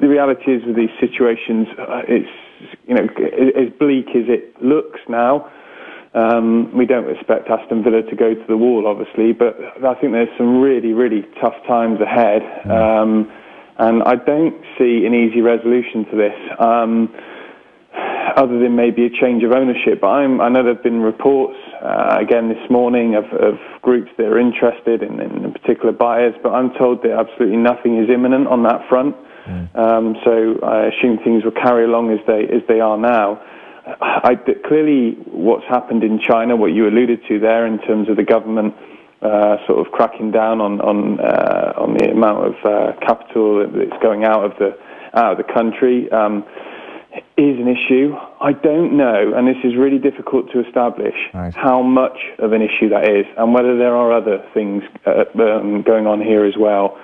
the reality is with these situations, it's as bleak as it looks now. We don't expect Aston Villa to go to the wall, obviously, but I think there's some really, really tough times ahead. And I don't see an easy resolution to this, other than maybe a change of ownership. But I know there have been reports, again this morning, of groups that are interested in particular buyers, but I'm told that absolutely nothing is imminent on that front. So I assume things will carry along as they are now. Clearly, what's happened in China, what you alluded to there, in terms of the government sort of cracking down on the amount of capital that's going out of the country, is an issue. I don't know, and this is really difficult to establish, how much of an issue that is, and whether there are other things going on here as well.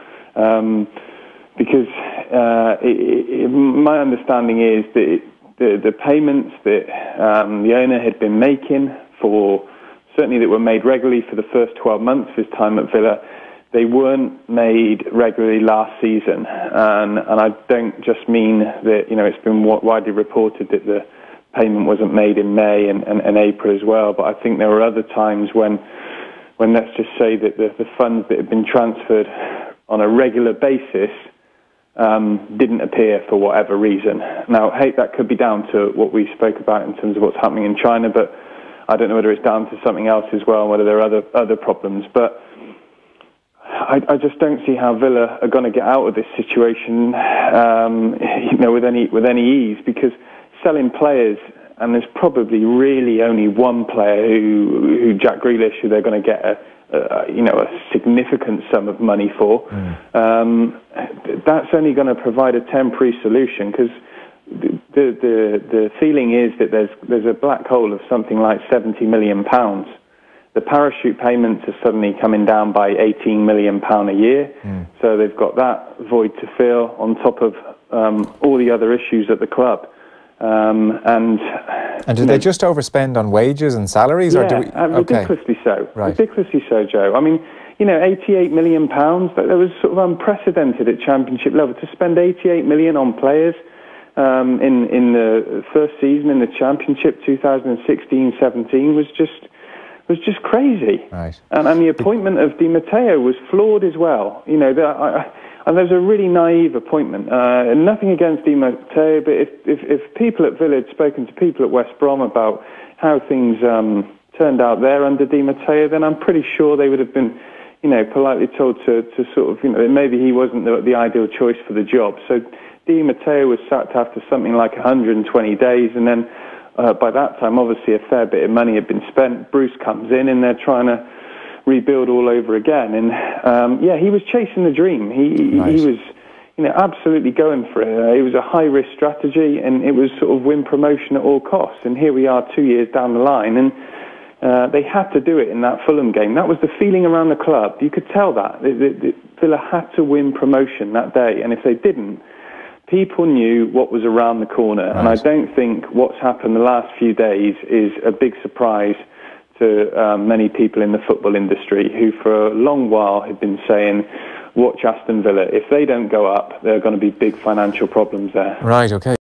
Because my understanding is that the payments that the owner had been making, certainly that were made regularly for the first 12 months of his time at Villa, they weren't made regularly last season. And I don't just mean that, it's been widely reported that the payment wasn't made in May and April as well, but I think there were other times when let's just say that the funds that had been transferred on a regular basis didn't appear for whatever reason. Now, that could be down to what we spoke about in terms of what's happening in China, but I don't know whether it's down to something else as well, whether there are other problems. But I just don't see how Villa are going to get out of this situation, with any ease, because selling players, and there's probably really only one player who Jack Grealish, who they're going to get a significant sum of money for. That's only going to provide a temporary solution, because the feeling is that there's a black hole of something like £70 million. The parachute payments are suddenly coming down by £18 million a year, so they've got that void to fill on top of all the other issues at the club. And do they just overspend on wages and salaries? Yeah, ridiculously so. Right. Ridiculously so, Joe. I mean, £88 million, that was sort of unprecedented at Championship level. To spend £88 million on players in the first season in the Championship, 2016-17, was just crazy. Right. And the appointment of Di Matteo was flawed as well. And there's a really naive appointment. Nothing against Di Matteo, but if people at Villa had spoken to people at West Brom about how things turned out there under Di Matteo, then I'm pretty sure they would have been, politely told to sort of, that maybe he wasn't the ideal choice for the job. So Di Matteo was sacked after something like 120 days, and then by that time, obviously, a fair bit of money had been spent. Bruce comes in, and they're trying to rebuild all over again. And he was chasing the dream. He was, absolutely going for it. It was a high-risk strategy, and it was sort of win promotion at all costs. And here we are 2 years down the line, and they had to do it in that Fulham game. That was the feeling around the club. You could tell that. Villa had to win promotion that day, and if they didn't, people knew what was around the corner. Right. And I don't think what's happened the last few days is a big surprise to many people in the football industry, who for a long while had been saying, watch Aston Villa. If they don't go up, there are going to be big financial problems there. Right, okay.